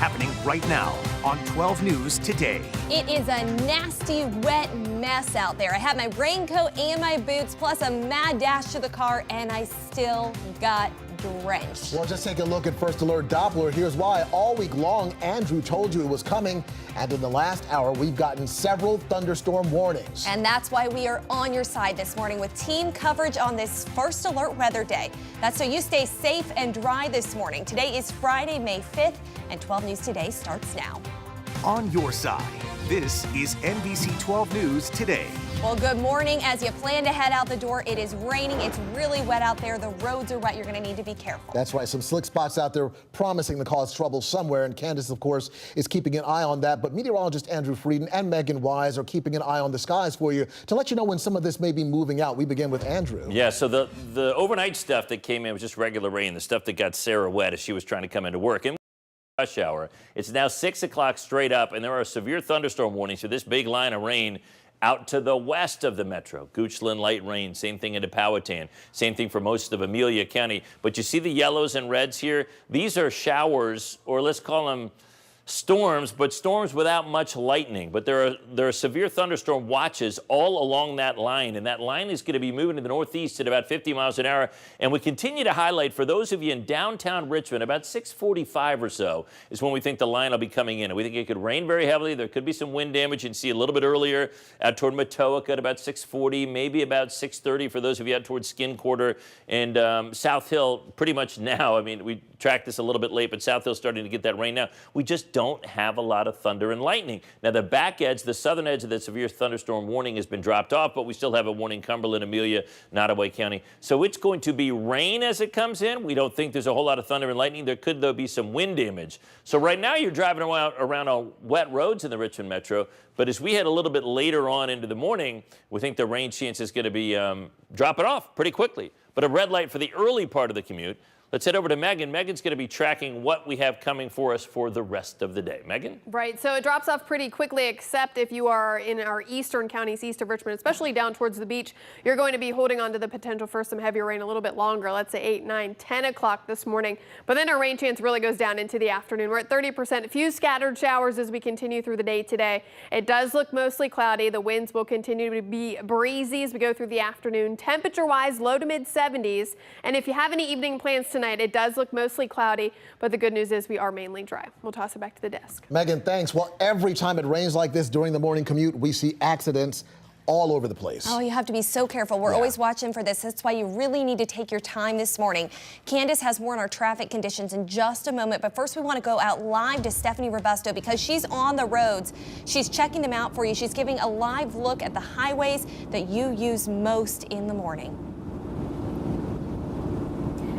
happening right now on 12 News Today. It is a nasty, wet mess out there. I had my raincoat and my boots, plus a mad dash to the car, and I still got drenched. Well, just take a look at First Alert Doppler. Here's why. All week long, Andrew told you it was coming, and in the last hour, we've gotten several thunderstorm warnings. And that's why we are on your side this morning with team coverage on this First Alert weather day. That's so you stay safe and dry this morning. Today is Friday, May 5th, and 12 News Today starts now. On your side, this is NBC 12 News Today. Well, good morning. As you plan to head out the door, it is raining. It's really wet out there. The roads are wet. You're going to need to be careful. That's right. Some slick spots out there promising to cause trouble somewhere. And Candace, of course, is keeping an eye on that. But meteorologist Andrew Frieden and Megan Wise are keeping an eye on the skies for you to let you know when some of this may be moving out. We begin with Andrew. Yeah, so the overnight stuff that came in was just regular rain, the stuff that got Sarah wet as she was trying to come into work. And rush hour. It's now 6 o'clock straight up, and there are severe thunderstorm warnings for this big line of rain out to the west of the metro. Goochland, light rain, same thing into Powhatan, same thing for most of Amelia County. But you see the yellows and reds here? These are showers, or let's call them storms, but storms without much lightning. But there are severe thunderstorm watches all along that line, and that line is going to be moving to the northeast at about 50 miles an hour. And we continue to highlight for those of you in downtown Richmond, about 6:45 or so is when we think the line will be coming in. And we think it could rain very heavily. There could be some wind damage. You can see a little bit earlier out toward Matoaca at about 6:40, maybe about 6:30 for those of you out towards Skin Quarter and South Hill pretty much now. I mean, we tracked this a little bit late, but South Hill's starting to get that rain now. We just don't have a lot of thunder and lightning. Now, the back edge, the southern edge of the severe thunderstorm warning has been dropped off, but we still have a warning Cumberland, Amelia, Nottoway County. So it's going to be rain as it comes in. We don't think there's a whole lot of thunder and lightning. There could, though, be some wind damage. So right now you're driving around on wet roads in the Richmond Metro, but as we head a little bit later on into the morning, we think the rain chance is going to be dropping off pretty quickly. But a red light for the early part of the commute. Let's head over to Megan. Megan's going to be tracking what we have coming for us for the rest of the day. Megan? Right, so it drops off pretty quickly, except if you are in our eastern counties, east of Richmond, especially down towards the beach, you're going to be holding on to the potential for some heavier rain a little bit longer, let's say 8, 9, 10 o'clock this morning. But then our rain chance really goes down into the afternoon. We're at 30%. A few scattered showers as we continue through the day today. It does look mostly cloudy. The winds will continue to be breezy as we go through the afternoon. Temperature-wise, low to mid-70s. And if you have any evening plans tonight, it does look mostly cloudy, but the good news is we are mainly dry. We'll toss it back to the desk. Megan, thanks. Well, every time it rains like this during the morning commute, we see accidents all over the place. Oh, you have to be so careful. We're always watching for this. That's why you really need to take your time this morning. Candace has more on our traffic conditions in just a moment, but first we want to go out live to Stephanie Robusto because she's on the roads. She's checking them out for you. She's giving a live look at the highways that you use most in the morning.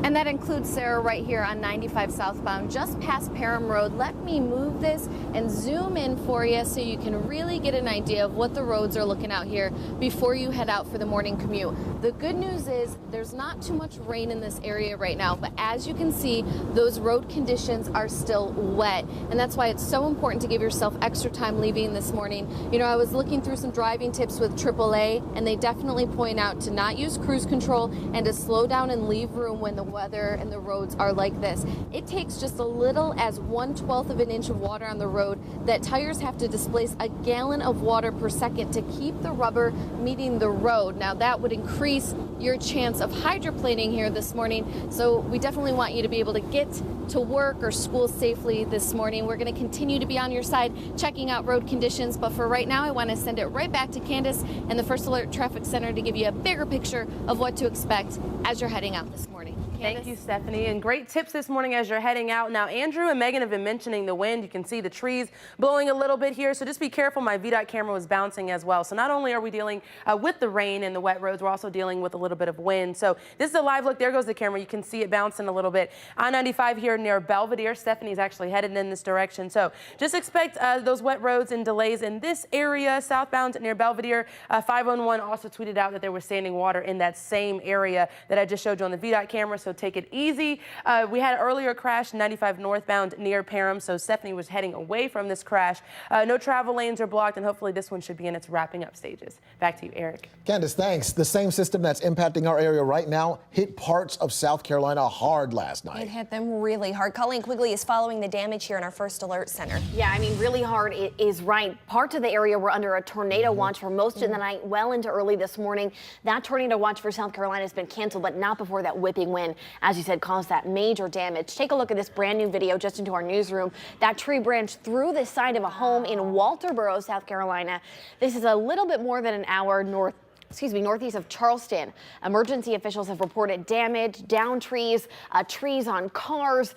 And that includes Sarah right here on 95 southbound, just past Parham Road. Let me move this and zoom in for you so you can really get an idea of what the roads are looking out here before you head out for the morning commute. The good news is there's not too much rain in this area right now, but as you can see, those road conditions are still wet. And that's why it's so important to give yourself extra time leaving this morning. You know, I was looking through some driving tips with AAA, and they definitely point out to not use cruise control and to slow down and leave room when the weather and the roads are like this. It takes just a little as 1/12 of an inch of water on the road that tires have to displace a gallon of water per second to keep the rubber meeting the road. Now that would increase your chance of hydroplaning here this morning. So we definitely want you to be able to get to work or school safely this morning. We're going to continue to be on your side checking out road conditions. But for right now, I want to send it right back to Candace and the First Alert Traffic Center to give you a bigger picture of what to expect as you're heading out this morning. Thank you, Stephanie. And great tips this morning as you're heading out. Now, Andrew and Megan have been mentioning the wind. You can see the trees blowing a little bit here. So just be careful. My VDOT camera was bouncing as well. So not only are we dealing with the rain and the wet roads, we're also dealing with a little bit of wind. So this is a live look. There goes the camera. You can see it bouncing a little bit. I-95 here near Belvedere. Stephanie's actually headed in this direction. So just expect those wet roads and delays in this area, southbound near Belvedere. 511 also tweeted out that there was standing water in that same area that I just showed you on the VDOT camera. So so take it easy. We had an earlier crash, 95 northbound near Parham, so Stephanie was heading away from this crash. No travel lanes are blocked, and hopefully this one should be in its wrapping up stages. Back to you, Eric. Candace, thanks. The same system that's impacting our area right now hit parts of South Carolina hard last night. It hit them really hard. Colleen Quigley is following the damage here in our First Alert Center. Yeah, I mean, really hard is right. Parts of the area were under a tornado watch for most of the night, well into early this morning. That tornado watch for South Carolina has been canceled, but not before that whipping wind, as you said, caused that major damage. Take a look at this brand new video just into our newsroom. That tree branched through the side of a home in Walterboro, South Carolina. This is a little bit more than an hour northeast of Charleston. Emergency officials have reported damage, down trees, trees on cars,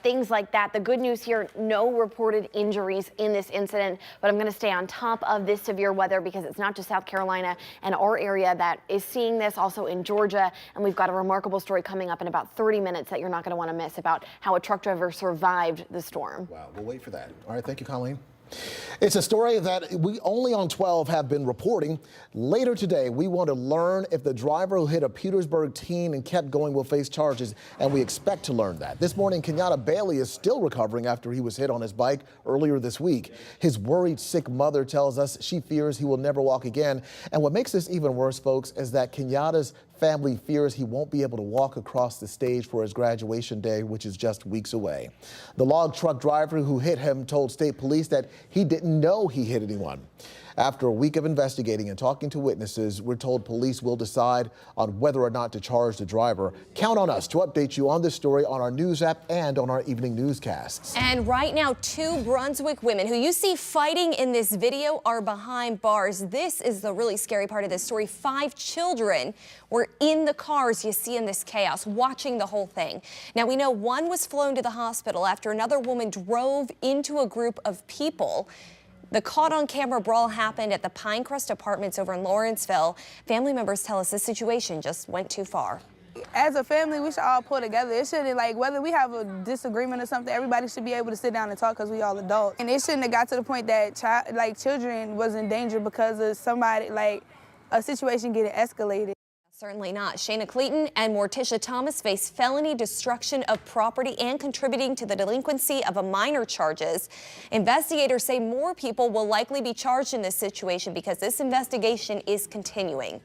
things like that. The good news here, no reported injuries in this incident, but I'm going to stay on top of this severe weather because it's not just South Carolina and our area that is seeing this, also in Georgia. And we've got a remarkable story coming up in about 30 minutes that you're not going to want to miss about how a truck driver survived the storm. Wow, we'll wait for that. All right, thank you, Colleen. It's a story that we only on 12 have been reporting. Later today, we want to learn if the driver who hit a Petersburg teen and kept going will face charges, and we expect to learn that. This morning, Kenyatta Bailey is still recovering after he was hit on his bike earlier this week. His worried, sick mother tells us she fears he will never walk again. And what makes this even worse, folks, is that Kenyatta's family fears he won't be able to walk across the stage for his graduation day, which is just weeks away. The log truck driver who hit him told state police that he didn't know he hit anyone. After a week of investigating and talking to witnesses, we're told police will decide on whether or not to charge the driver. Count on us to update you on this story on our news app and on our evening newscasts. And right now, 2 Brunswick women who you see fighting in this video are behind bars. This is the really scary part of this story. 5 children were in the cars you see in this chaos, watching the whole thing. Now, we know one was flown to the hospital after another woman drove into a group of people. The caught-on-camera brawl happened at the Pinecrest Apartments over in Lawrenceville. Family members tell us this situation just went too far. As a family, we should all pull together. It shouldn't, like, whether we have a disagreement or something, everybody should be able to sit down and talk because we all adults. And it shouldn't have got to the point that children was in danger because of somebody, like, a situation getting escalated. Certainly not. Shayna Clayton and Morticia Thomas face felony destruction of property and contributing to the delinquency of a minor charges. Investigators say more people will likely be charged in this situation because this investigation is continuing.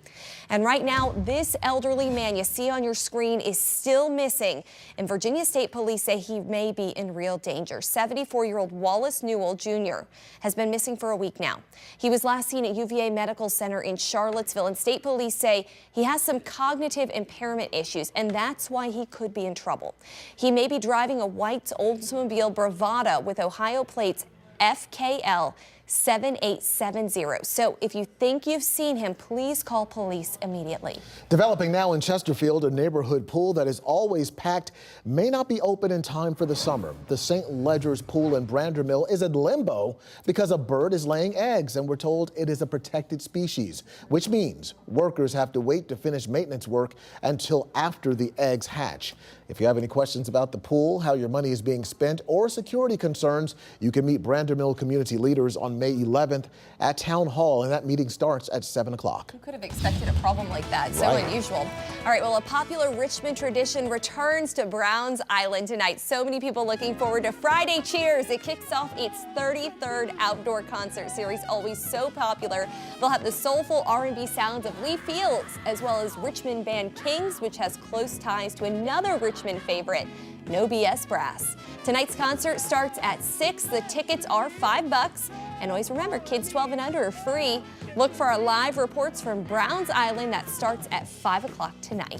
And right now, this elderly man you see on your screen is still missing. And Virginia State Police say he may be in real danger. 74-year-old Wallace Newell Jr. has been missing for a week now. He was last seen at UVA Medical Center in Charlottesville, and state police say he has some cognitive impairment issues, and that's why he could be in trouble. He may be driving a white Oldsmobile Bravada with Ohio plates FKL 7870. So if you think you've seen him, please call police immediately. Developing now in Chesterfield, a neighborhood pool that is always packed may not be open in time for the summer. The St. Ledger's pool in Brander Mill is in limbo because a bird is laying eggs, and we're told it is a protected species, which means workers have to wait to finish maintenance work until after the eggs hatch. If you have any questions about the pool, how your money is being spent, or security concerns, you can meet Brander Mill community leaders on May 11th at Town Hall, and that meeting starts at 7 o'clock. Who could have expected a problem like that? So unusual. All right, well, a popular Richmond tradition returns to Browns Island tonight. So many people looking forward to Friday Cheers. It kicks off its 33rd outdoor concert series, always so popular. They'll have the soulful R&B sounds of Lee Fields, as well as Richmond band Kings, which has close ties to another Richmond favorite, No BS Brass. Tonight's concert starts at 6. The tickets are $5. And always remember, kids 12 and under are free. Look for our live reports from Browns Island. That starts at 5 o'clock tonight.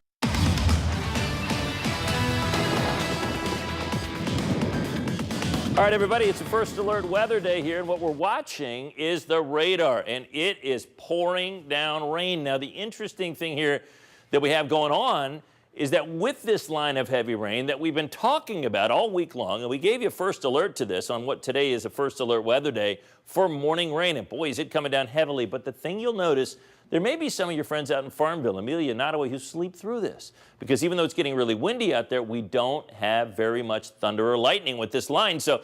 All right, everybody, it's a First Alert weather day here, and what we're watching is the radar, and it is pouring down rain. Now, the interesting thing here that we have going on is that with this line of heavy rain that we've been talking about all week long, and we gave you First Alert to this on what today is a First Alert weather day for morning rain, and boy, is it coming down heavily. But the thing you'll notice, there may be some of your friends out in Farmville, Amelia, Nottoway, who sleep through this, because even though it's getting really windy out there, we don't have very much thunder or lightning with this line. So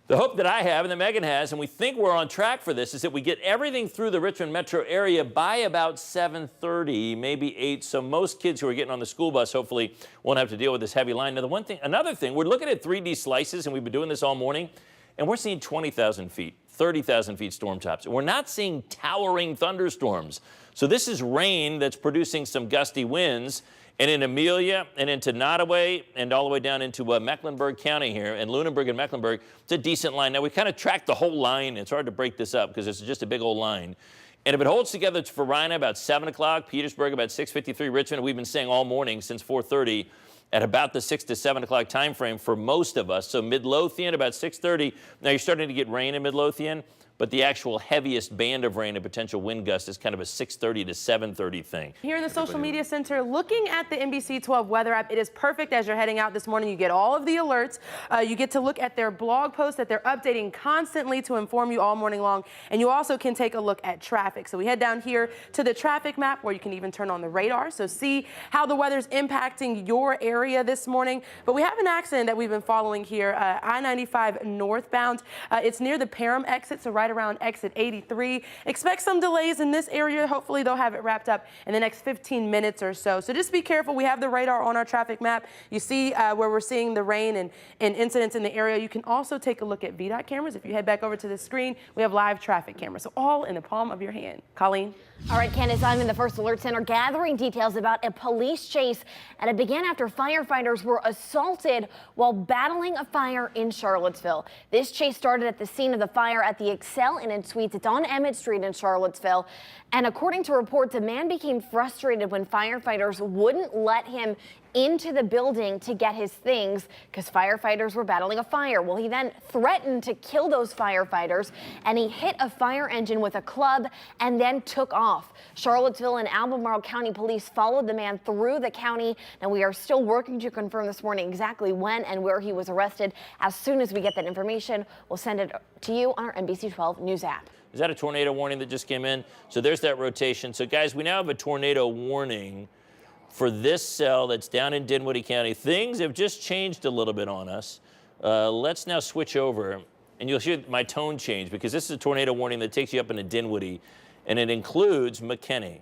The hope that I have and that Megan has, and we think we're on track for this, is that we get everything through the Richmond metro area by about 7:30, maybe 8. So most kids who are getting on the school bus hopefully won't have to deal with this heavy line. Now, another thing, we're looking at 3D slices, and we've been doing this all morning, and we're seeing 20,000 feet, 30,000 feet storm tops. We're not seeing towering thunderstorms. So this is rain that's producing some gusty winds. And in Amelia and into Nottoway and all the way down into Mecklenburg County here, and Lunenburg and Mecklenburg, it's a decent line. Now, we kind of tracked the whole line. It's hard to break this up because it's just a big old line. And if it holds together for Rhina about 7 o'clock, Petersburg about 6:53, Richmond, we've been saying all morning since 4:30 at about the 6 to 7 o'clock time frame for most of us. So Midlothian about 6:30. Now, you're starting to get rain in Midlothian, but the actual heaviest band of rain and potential wind gust is kind of a 6:30 to 7:30 thing. Here in the social media center, looking at the NBC 12 weather app, it is perfect as you're heading out this morning. You get all of the alerts. You get to look at their blog posts that they're updating constantly to inform you all morning long. And you also can take a look at traffic. So we head down here to the traffic map where you can even turn on the radar. So see how the weather's impacting your area this morning. But we have an accident that we've been following here, I-95 northbound. It's near the Parham exit, so right around exit 83. Expect some delays in this area. Hopefully they'll have it wrapped up in the next 15 minutes or so. So just be careful. We have the radar on our traffic map. You see where we're seeing the rain and incidents in the area. You can also take a look at VDOT cameras. If you head back over to the screen, we have live traffic cameras. So all in the palm of your hand. Colleen? All right, Candace, I'm in the First Alert Center gathering details about a police chase, and it began after firefighters were assaulted while battling a fire in Charlottesville. This chase started at the scene of the fire at the Excel Inn and Suites. It's on Emmett Street in Charlottesville. And according to reports, a man became frustrated when firefighters wouldn't let him into the building to get his things because firefighters were battling a fire. Well, he then threatened to kill those firefighters, and he hit a fire engine with a club and then took off. Charlottesville and Albemarle County Police followed the man through the county. Now, we are still working to confirm this morning exactly when and where he was arrested. As soon as we get that information, we'll send it to you on our NBC 12 News app. Is that a tornado warning that just came in? So there's that rotation. So, guys, we now have a tornado warning for this cell that's down in Dinwiddie County. Things have just changed a little bit on us. Let's now switch over, and you'll hear my tone change because this is a tornado warning that takes you up into Dinwiddie, and it includes McKinney.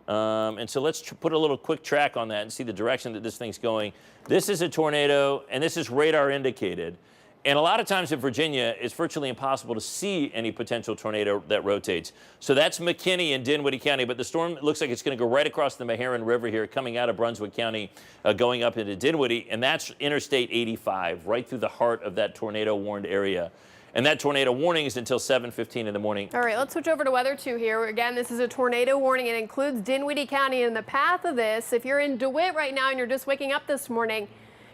And so let's put a little quick track on that and see the direction that this thing's going. This is a tornado, and this is radar indicated. And a lot of times in Virginia, it's virtually impossible to see any potential tornado that rotates. So that's McKinney in Dinwiddie County, but the storm looks like it's going to go right across the Meherrin River here, coming out of Brunswick County, going up into Dinwiddie, and that's Interstate 85, right through the heart of that tornado-warned area. And that tornado warning is until 7:15 in the morning. All right, let's switch over to Weather 2 here. Again, this is a tornado warning. It includes Dinwiddie County. And the path of this, if you're in DeWitt right now and you're just waking up this morning,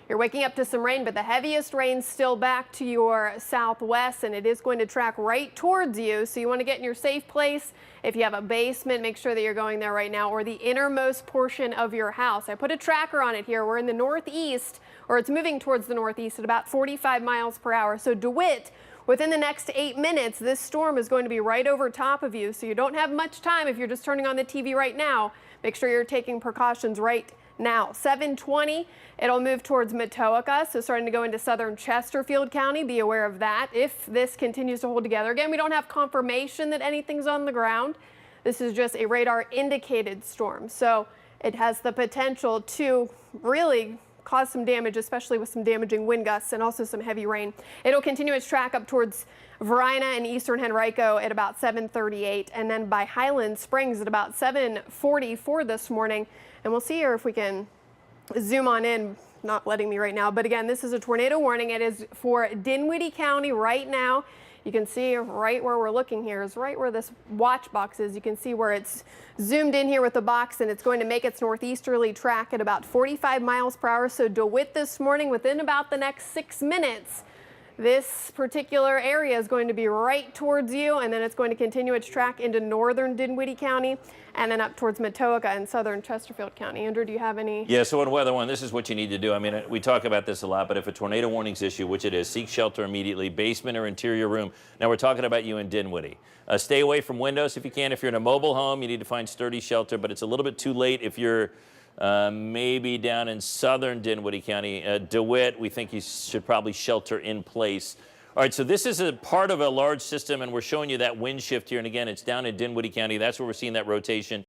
you're waking up to some rain, but the heaviest rain's still back to your southwest, and it is going to track right towards you. So you want to get in your safe place. If you have a basement, make sure that you're going there right now, or the innermost portion of your house. I put a tracker on it here. We're in the northeast, or it's moving towards the northeast at about 45 miles per hour. So DeWitt, within the next 8 minutes, this storm is going to be right over top of you. So you don't have much time if you're just turning on the TV right now. Make sure you're taking precautions right now. 7:20, it'll move towards Matoaka, so starting to go into southern Chesterfield County. Be aware of that if this continues to hold together. Again, we don't have confirmation that anything's on the ground. This is just a radar indicated storm, so it has the potential to really cause some damage, especially with some damaging wind gusts and also some heavy rain. It'll continue its track up towards Varina and eastern Henrico at about 7:38, and then by Highland Springs at about 7:44 this morning. And we'll see here if we can zoom on in, not letting me right now. But again, this is a tornado warning. It is for Dinwiddie County right now. You can see right where we're looking here is right where this watch box is. You can see where it's zoomed in here with the box, and it's going to make its northeasterly track at about 45 miles per hour. So DeWitt this morning, within about the next 6 minutes, this particular area is going to be right towards you, and then it's going to continue its track into northern Dinwiddie County and then up towards Matoaka and southern Chesterfield County. Andrew, do you have any? Yeah, so on Weather One, this is what you need to do. I mean, we talk about this a lot, but if a tornado warning's issued, which it is, seek shelter immediately, basement or interior room. Now, we're talking about you in Dinwiddie. Stay away from windows if you can. If you're in a mobile home, you need to find sturdy shelter, but it's a little bit too late if you're maybe down in southern Dinwiddie County. DeWitt, we think you should probably shelter in place All right, so this is a part of a large system, and we're showing you that wind shift here. And again, it's down in Dinwiddie County. That's where we're seeing that rotation.